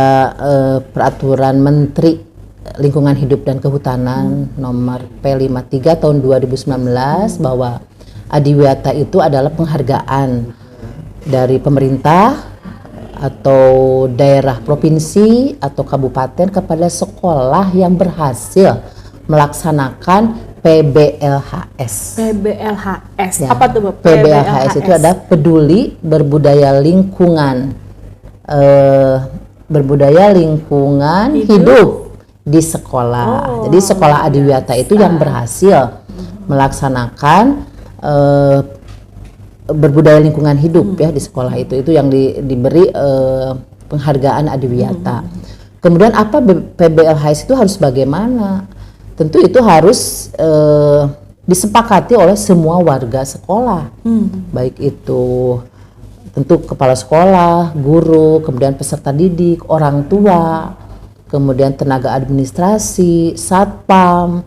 [SPEAKER 3] peraturan Menteri Lingkungan Hidup dan Kehutanan nomor P53 tahun 2019 bahwa Adiwiyata itu adalah penghargaan dari pemerintah atau daerah provinsi atau kabupaten kepada sekolah yang berhasil melaksanakan PBLHS.
[SPEAKER 2] PBLHS.
[SPEAKER 3] Ya.
[SPEAKER 2] Apa tuh Bu?
[SPEAKER 3] PBLHS itu adalah peduli berbudaya lingkungan, hidup di sekolah. Jadi sekolah Adiwiyata itu yang berhasil melaksanakan berbudaya lingkungan hidup ya di sekolah itu yang diberi penghargaan Adiwiyata. Kemudian apa PBLHS itu harus bagaimana? Tentu itu harus disepakati oleh semua warga sekolah, baik itu tentu kepala sekolah, guru, kemudian peserta didik, orang tua, kemudian tenaga administrasi, satpam,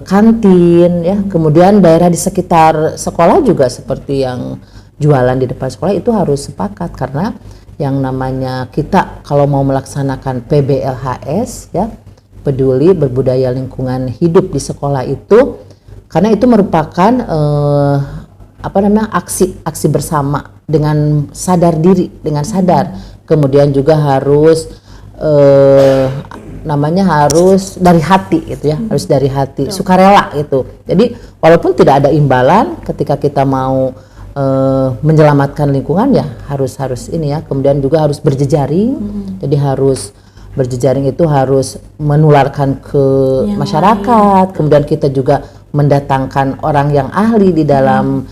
[SPEAKER 3] kantin, ya, kemudian daerah di sekitar sekolah juga seperti yang jualan di depan sekolah itu harus sepakat, karena yang namanya kita kalau mau melaksanakan PBLHS ya, peduli berbudaya lingkungan hidup di sekolah itu, karena itu merupakan aksi bersama dengan sadar diri, dengan sadar, kemudian juga harus harus dari hati gitu ya, harus dari hati, sukarela gitu. Jadi walaupun tidak ada imbalan ketika kita mau menyelamatkan lingkungan ya harus ini ya, kemudian juga harus berjejaring, jadi harus berjejaring itu harus menularkan ke masyarakat, kemudian kita juga mendatangkan orang yang ahli di dalam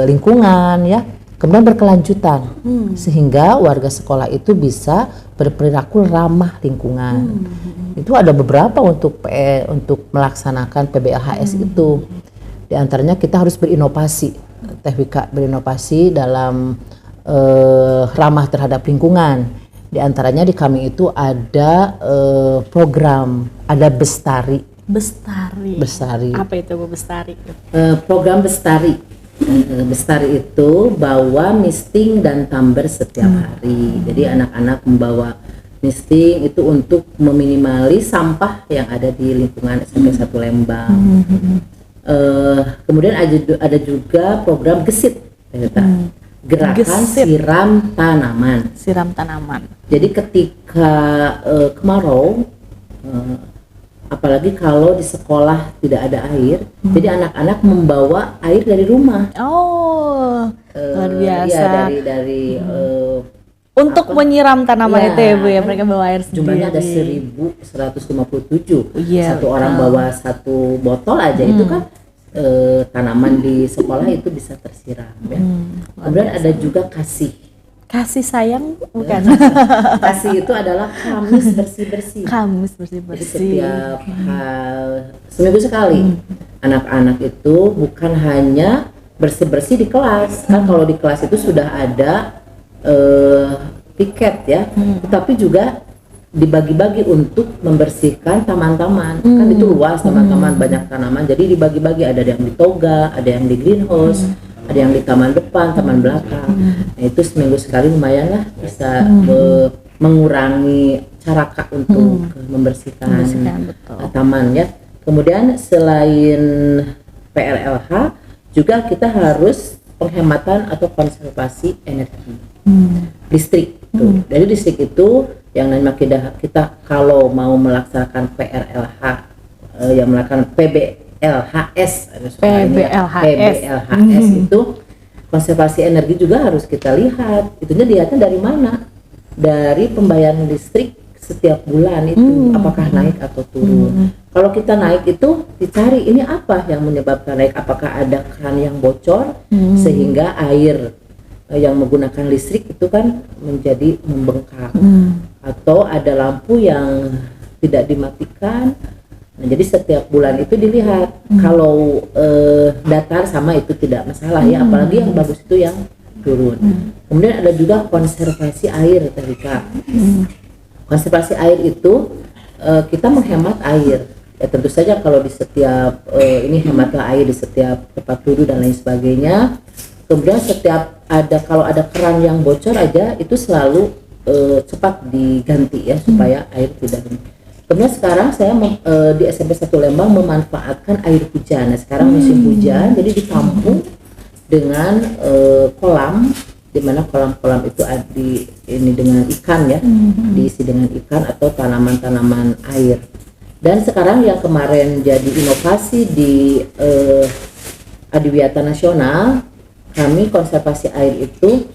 [SPEAKER 3] lingkungan ya, kemudian berkelanjutan sehingga warga sekolah itu bisa berperilaku ramah lingkungan. Itu ada beberapa untuk melaksanakan PBLHS itu. Di antaranya kita harus berinovasi, Teh Wika, berinovasi dalam ramah terhadap lingkungan. Di antaranya di kami itu ada program, ada Bestari. Bestari.
[SPEAKER 2] Apa itu Bu Bestari?
[SPEAKER 3] Program Bestari. Bestari itu bawa misting dan tumbler setiap hari. Jadi anak-anak membawa misting itu untuk meminimalis sampah yang ada di lingkungan SMP 1 Lembang. Kemudian ada juga program Gesit, gerakan siram tanaman. Jadi ketika kemarau, apalagi kalau di sekolah tidak ada air, jadi anak-anak membawa air dari rumah.
[SPEAKER 2] Oh, luar biasa.
[SPEAKER 3] Iya, dari
[SPEAKER 2] untuk menyiram tanaman itu ya Bu ya, mereka bawa air sendiri.
[SPEAKER 3] Jumlahnya ada 1157.
[SPEAKER 2] Iya,
[SPEAKER 3] Satu orang bawa satu botol aja, itu kan tanaman di sekolah itu bisa tersiram ya. Kemudian ada juga kasih
[SPEAKER 2] sayang, bukan?
[SPEAKER 3] Kasih itu adalah Kamis bersih-bersih. Jadi setiap seminggu sekali anak-anak itu bukan hanya bersih-bersih di kelas, kan kalau di kelas itu sudah ada piket ya, tetapi juga dibagi-bagi untuk membersihkan taman-taman. Kan itu luas taman-taman, banyak tanaman, jadi dibagi-bagi, ada yang di toga, ada yang di greenhouse, ada yang di taman depan, taman belakang. Nah itu seminggu sekali lumayan lah bisa mengurangi caraka untuk membersihkan taman ya. Kemudian selain PRLH juga kita harus penghematan atau konservasi energi listrik tuh. Dari listrik itu yang namanya kita kalau mau melaksanakan PRLH yang melakukan PBLHS itu konservasi energi juga harus kita lihat. Itunya dilihatnya dari mana? Dari pembayaran listrik setiap bulan itu apakah naik atau turun. Kalau kita naik itu dicari ini apa yang menyebabkan naik, apakah ada keran yang bocor sehingga air yang menggunakan listrik itu kan menjadi membengkak, atau ada lampu yang tidak dimatikan. Nah, jadi setiap bulan itu dilihat. Kalau datar sama itu tidak masalah ya, apalagi yang bagus itu yang turun. Kemudian ada juga konservasi air tadi Kak. Konservasi air itu kita menghemat air. Ya, tentu saja kalau di setiap ini hematlah air di setiap tempat duduk dan lain sebagainya. Kemudian kalau ada keran yang bocor aja itu selalu cepat diganti ya supaya air tidak. Kemudian sekarang saya di SMP 1 Lembang memanfaatkan air hujan. Nah, sekarang musim hujan, jadi ditampung dengan kolam, di mana kolam-kolam itu ini dengan ikan ya, diisi dengan ikan atau tanaman-tanaman air. Dan sekarang yang kemarin jadi inovasi di Adiwiyata Nasional, kami konservasi air itu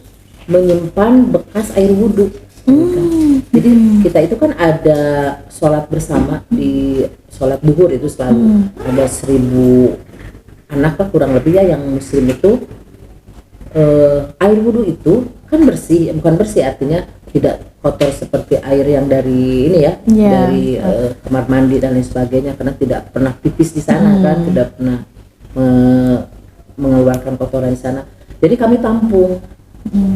[SPEAKER 3] menyimpan bekas air wudhu. Jadi kita itu kan ada sholat bersama di sholat duhur itu selalu ada 1000 anak lah kurang lebih ya yang muslim itu. Air wudhu itu kan bersih, bukan bersih artinya tidak kotor seperti air yang dari ini ya, dari kamar mandi dan lain sebagainya, karena tidak pernah pipis di sana kan, tidak pernah mengeluarkan kotoran di sana. Jadi kami tampung.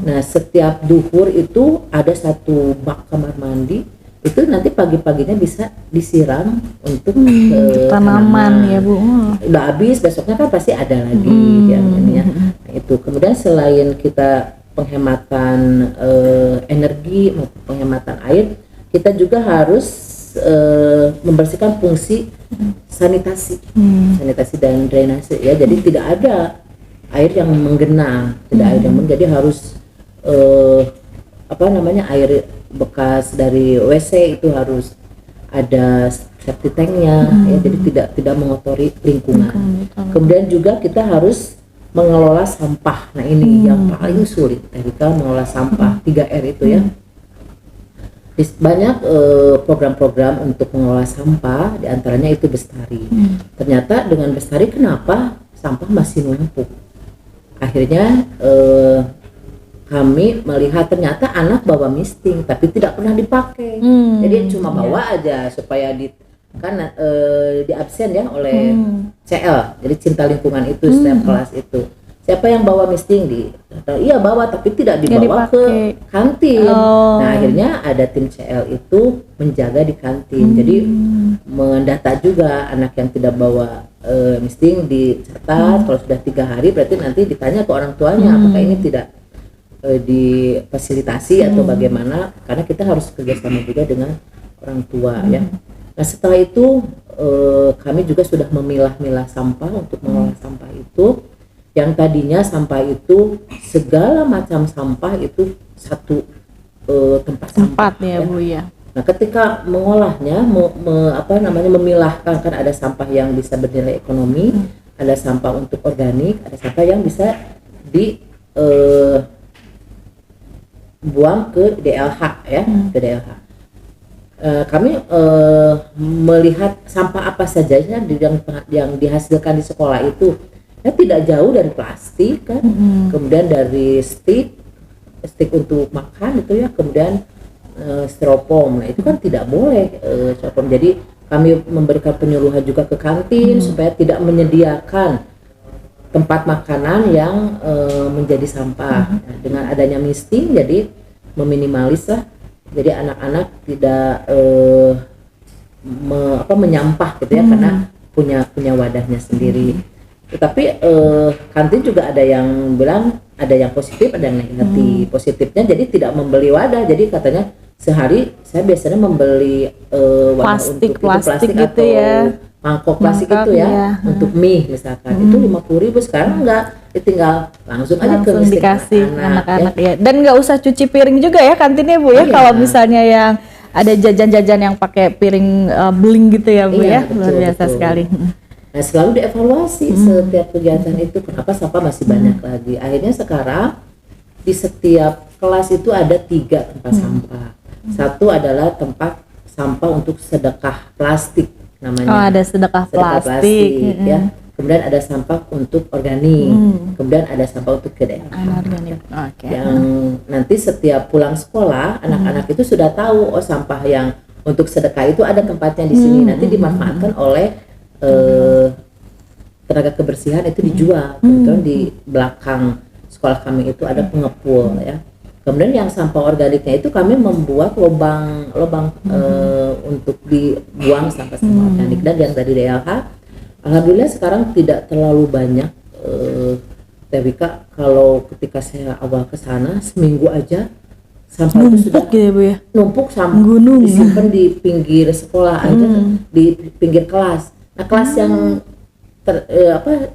[SPEAKER 3] Nah, setiap duhur itu ada satu bak kamar mandi, itu nanti pagi-paginya bisa disiram untuk
[SPEAKER 2] tanaman ya Bu.
[SPEAKER 3] Udah habis, besoknya kan pasti ada lagi yang ini ya. Nah, itu. Kemudian selain kita penghematan energi maupun penghematan air, kita juga harus membersihkan fungsi sanitasi dan drainase ya. Jadi tidak ada air yang menggenang, jadi harus air bekas dari WC itu harus ada septic tanknya ya, jadi tidak mengotori lingkungan. Kemudian juga kita harus mengelola sampah. Nah ini yang paling sulit, Erika, mengelola sampah 3R itu ya. Banyak program-program untuk mengelola sampah, diantaranya itu Bestari. Ternyata dengan Bestari kenapa sampah masih numpuk? Akhirnya kami melihat ternyata anak bawa misting tapi tidak pernah dipakai. Jadi cuma bawa aja supaya di absen ya oleh CL. Jadi cinta lingkungan itu setiap kelas itu. siapa yang bawa misting iya bawa, tapi tidak dibawa ke kantin. Nah akhirnya ada tim CL itu menjaga di kantin, jadi mendata juga anak yang tidak bawa misting dicatat. Kalau sudah 3 hari berarti nanti ditanya ke orang tuanya apakah ini tidak difasilitasi atau bagaimana, karena kita harus kerjasama juga dengan orang tua ya. Nah setelah itu kami juga sudah memilah-milah sampah untuk mengolah sampah itu. Yang tadinya sampah itu segala macam sampah itu satu tempat sampah
[SPEAKER 2] ya Bu ya.
[SPEAKER 3] Nah ketika mengolahnya memilahkan, kan ada sampah yang bisa bernilai ekonomi, ada sampah untuk organik, ada sampah yang bisa buang ke DLH ya, ke DLH. Kami melihat sampah apa saja yang dihasilkan di sekolah itu. Tidak jauh dari plastik kan, kemudian dari stick untuk makan itu ya, kemudian styrofoam. Nah itu kan tidak boleh styrofoam. Jadi kami memberikan penyuluhan juga ke kantin supaya tidak menyediakan tempat makanan yang menjadi sampah. Nah, dengan adanya misting jadi meminimalis lah. Jadi anak-anak tidak menyampah gitu ya, karena punya wadahnya sendiri. Tetapi kantin juga ada yang bilang, ada yang positif, ada yang negatif. Positifnya jadi tidak membeli wadah, jadi katanya sehari saya biasanya membeli wadah plastik
[SPEAKER 2] gitu
[SPEAKER 3] atau
[SPEAKER 2] ya,
[SPEAKER 3] mangkok plastik itu ya, untuk mie misalkan itu 50.000, sekarang enggak, tinggal langsung aja ke
[SPEAKER 2] dikasih anak-anak ya. Dan nggak usah cuci piring juga ya kantinnya Bu ya, kalau misalnya yang ada jajan-jajan yang pakai piring beling gitu ya Bu ya, luar biasa sekali.
[SPEAKER 3] Nah selalu dievaluasi setiap kegiatan itu, kenapa sampah masih banyak lagi. Akhirnya sekarang di setiap kelas itu ada 3 tempat sampah. Satu adalah tempat sampah untuk sedekah plastik namanya.
[SPEAKER 2] Ada sedekah plastik
[SPEAKER 3] ya. Kemudian ada sampah untuk organik. Kemudian ada sampah untuk KDLH. Yang nanti setiap pulang sekolah anak-anak itu sudah tahu, oh sampah yang untuk sedekah itu ada tempatnya di sini. Nanti dimanfaatkan oleh tenaga kebersihan, itu dijual. Kebetulan di belakang sekolah kami itu ada pengepul ya. Kemudian yang sampah organiknya itu kami membuat lubang untuk dibuang sampah-sampah organik. Dan yang dari DLH alhamdulillah sekarang tidak terlalu banyak. Tewika, kalau ketika saya awal ke sana seminggu aja sampah itu sudah
[SPEAKER 2] gitu ya Bu ya,
[SPEAKER 3] numpuk sampai
[SPEAKER 2] gunung,
[SPEAKER 3] disimpan di pinggir sekolah aja, di pinggir kelas. Nah kelas yang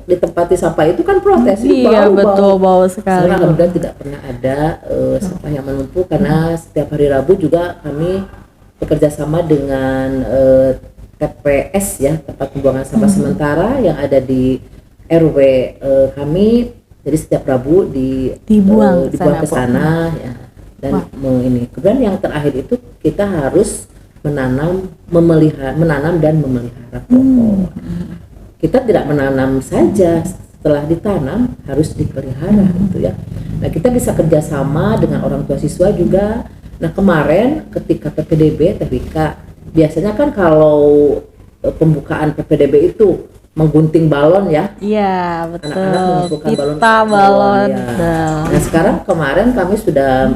[SPEAKER 3] ditempati sampah itu kan protes,
[SPEAKER 2] iya bau sekali.
[SPEAKER 3] Alhamdulillah tidak pernah ada sampah yang menumpuk, karena setiap hari Rabu juga kami bekerja sama dengan TPS ya, tempat pembuangan sampah sementara yang ada di RW kami. Jadi setiap Rabu dibuang ke sana ya. Dan kemudian yang terakhir itu kita harus menanam dan memelihara pohon. Kita tidak menanam saja, setelah ditanam harus dipelihara gitu ya. Nah kita bisa kerjasama dengan orang tua siswa juga. Nah kemarin ketika PPDB Tewika, biasanya kan kalau pembukaan PPDB itu menggunting balon ya.
[SPEAKER 2] Iya betul.
[SPEAKER 3] Anak-anak mengumpulkan
[SPEAKER 2] balon.
[SPEAKER 3] Ya. Nah sekarang kemarin kami sudah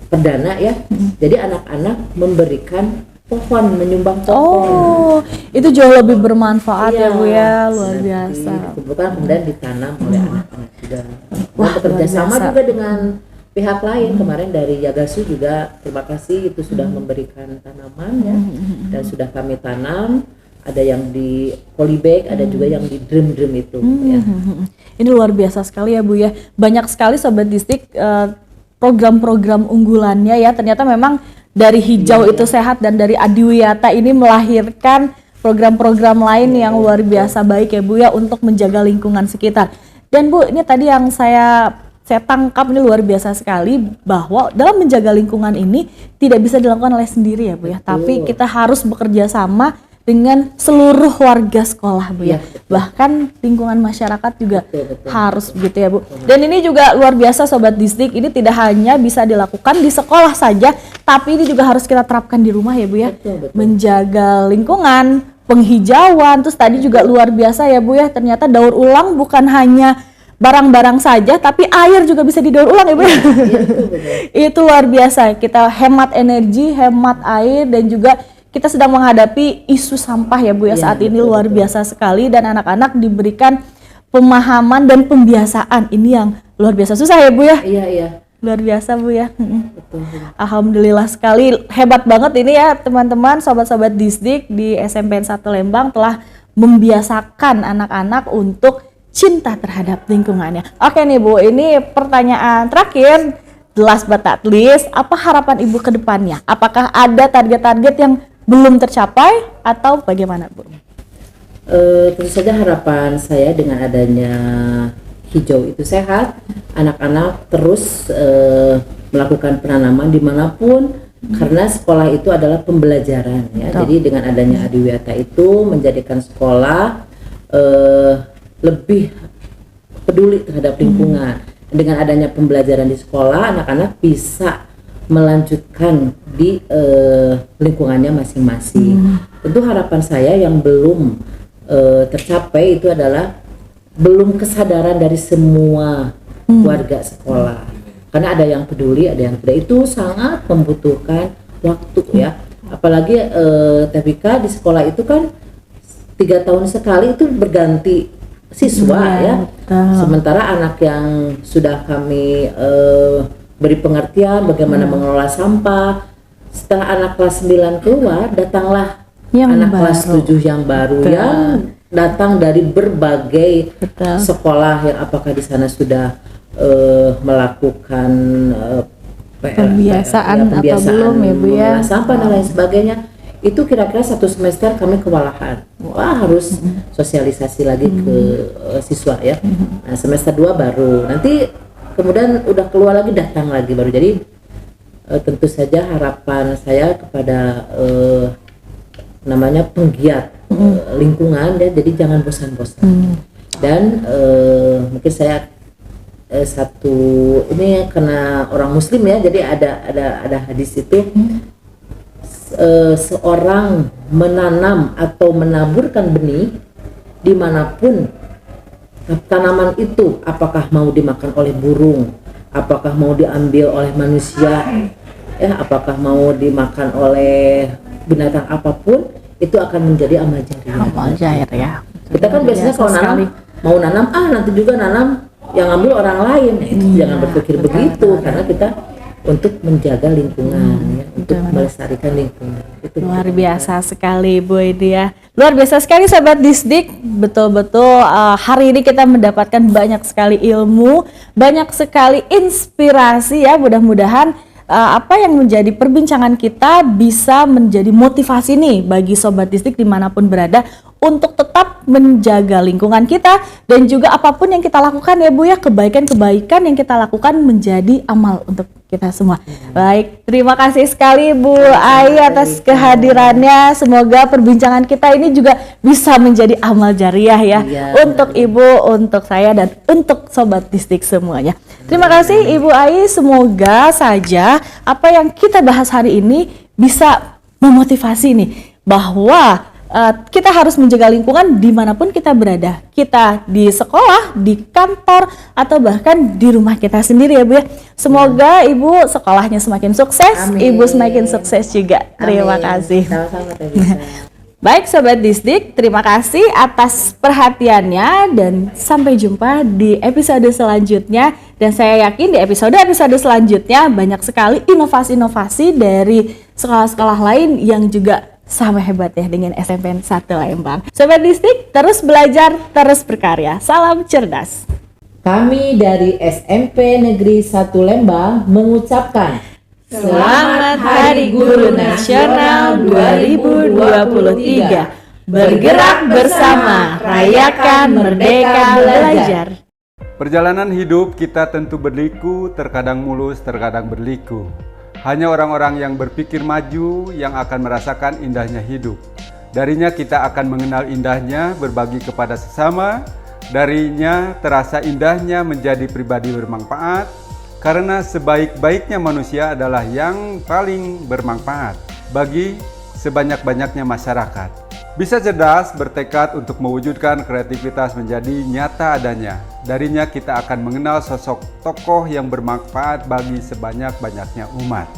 [SPEAKER 3] perdana ya. Jadi anak-anak memberikan pohon, menyumbang pohon.
[SPEAKER 2] Oh, itu jauh lebih bermanfaat ya Bu ya, luar biasa.
[SPEAKER 3] Kemudian ditanam oleh anak-anak juga. Wah, bekerja sama juga dengan pihak lain. Kemarin dari Yagasu juga terima kasih, itu sudah memberikan tanaman ya, dan sudah kami tanam. Ada yang di polybag, ada juga yang di drum itu ya.
[SPEAKER 2] Ini luar biasa sekali ya Bu ya. Banyak sekali Sobat Distrik program-program unggulannya ya. Ternyata memang dari hijau itu sehat, dan dari Adiwiyata ini melahirkan program-program lain yang luar biasa baik ya Bu ya, untuk menjaga lingkungan sekitar. Dan Bu, ini tadi yang saya tangkap ini luar biasa sekali, bahwa dalam menjaga lingkungan ini tidak bisa dilakukan oleh sendiri ya Bu ya, tapi kita harus bekerja sama dengan seluruh warga sekolah Bu ya. Bahkan lingkungan masyarakat juga harus begitu ya Bu. Dan ini juga luar biasa Sobat Distrik, ini tidak hanya bisa dilakukan di sekolah saja, tapi ini juga harus kita terapkan di rumah ya Bu ya. Menjaga lingkungan, penghijauan, terus tadi juga luar biasa ya Bu ya, ternyata daur ulang bukan hanya barang-barang saja, tapi air juga bisa didaur ulang ya Bu. Itu luar biasa. Kita hemat energi, hemat air, dan juga kita sedang menghadapi isu sampah ya Bu ya, saat ini luar biasa sekali, dan anak-anak diberikan pemahaman dan pembiasaan. Ini yang luar biasa susah ya Bu ya.
[SPEAKER 3] Iya.
[SPEAKER 2] Luar biasa Bu ya.
[SPEAKER 3] Betul.
[SPEAKER 2] Alhamdulillah sekali, hebat banget ini ya teman-teman, sobat-sobat Disdik di SMPN 1 Lembang telah membiasakan anak-anak untuk cinta terhadap lingkungannya. Oke nih Bu, ini pertanyaan terakhir, last but not least, apa harapan Ibu ke depannya? Apakah ada target-target yang belum tercapai atau bagaimana Bu?
[SPEAKER 3] Tentu saja harapan saya dengan adanya hijau itu sehat, anak-anak terus melakukan penanaman dimanapun, karena sekolah itu adalah pembelajaran ya. Jadi dengan adanya Adiwiyata itu menjadikan sekolah lebih peduli terhadap lingkungan. Dengan adanya pembelajaran di sekolah, anak-anak bisa melanjutkan di lingkungannya masing-masing. Tentu harapan saya yang belum tercapai itu adalah belum kesadaran dari semua warga sekolah, karena ada yang peduli, ada yang tidak. Itu sangat membutuhkan waktu ya, apalagi TBK di sekolah itu kan 3 tahun sekali itu berganti siswa ya. Sementara anak yang sudah kami beri pengertian bagaimana mengelola sampah, setelah anak kelas 9 keluar, datanglah anak kelas 7 yang baru yang datang dari berbagai sekolah, yang apakah di sana sudah melakukan
[SPEAKER 2] pembiasaan atau belum ya Bu ya,
[SPEAKER 3] sampah dan lain sebagainya. Itu kira-kira 1 semester kami kewalahan. Wah, harus sosialisasi lagi ke siswa ya. Nah, semester 2 baru, nanti kemudian udah keluar lagi, datang lagi baru. Jadi tentu saja harapan saya kepada namanya penggiat lingkungan ya, jadi jangan bosan-bosan. Dan mungkin saya satu ini karena orang Muslim ya, jadi ada hadis itu, seorang menanam atau menaburkan benih dimanapun tanaman itu, apakah mau dimakan oleh burung, apakah mau diambil oleh manusia ya, apakah mau dimakan oleh binatang apapun, itu akan menjadi amal jariah.
[SPEAKER 2] Amal jariah ya.
[SPEAKER 3] Kita kan biasanya kalau mau nanam nanti juga nanam yang ngambil orang lain. Nah, itu jangan berpikir begitu, karena kita untuk menjaga lingkungan ya, untuk melestarikan lingkungan. Itu
[SPEAKER 2] luar biasa sekali Bu ini ya. Luar biasa sekali Sobat Disdik. Betul-betul hari ini kita mendapatkan banyak sekali ilmu, banyak sekali inspirasi ya. Mudah-mudahan apa yang menjadi perbincangan kita bisa menjadi motivasi nih bagi Sobat Disdik dimanapun berada untuk tetap menjaga lingkungan kita, dan juga apapun yang kita lakukan ya Bu ya, kebaikan-kebaikan yang kita lakukan menjadi amal untuk kita semua. Baik, terima kasih sekali Bu Ai atas kehadirannya. Semoga perbincangan kita ini juga bisa menjadi amal jariah ya, untuk Ibu, untuk saya, dan untuk Sobat Disdik semuanya. Terima kasih Ibu Ai, semoga saja apa yang kita bahas hari ini bisa memotivasi nih, bahwa kita harus menjaga lingkungan dimanapun kita berada. Kita di sekolah, di kantor, atau bahkan di rumah kita sendiri ya Bu ya. Semoga Ibu sekolahnya semakin sukses, Amin. Ibu semakin sukses juga. Terima kasih.
[SPEAKER 3] Sama-sama.
[SPEAKER 2] Baik Sobat Disdik, terima kasih atas perhatiannya, dan sampai jumpa di episode selanjutnya. Dan saya yakin di episode-episode selanjutnya banyak sekali inovasi-inovasi dari sekolah-sekolah lain yang juga sama hebat ya dengan SMPN 1 Lembang. Sobat Disdik, terus belajar, terus berkarya. Salam cerdas.
[SPEAKER 3] Kami dari SMP Negeri 1 Lembang mengucapkan
[SPEAKER 2] Selamat Hari Guru Nasional 2023. Bergerak bersama, rayakan Merdeka Belajar.
[SPEAKER 1] Perjalanan hidup kita tentu berliku, terkadang mulus, terkadang berliku. Hanya orang-orang yang berpikir maju yang akan merasakan indahnya hidup. Darinya kita akan mengenal indahnya berbagi kepada sesama. Darinya terasa indahnya menjadi pribadi bermanfaat. Karena sebaik-baiknya manusia adalah yang paling bermanfaat bagi sebanyak-banyaknya masyarakat. Bisa cerdas bertekad untuk mewujudkan kreativitas menjadi nyata adanya. Darinya kita akan mengenal sosok tokoh yang bermanfaat bagi sebanyak-banyaknya umat.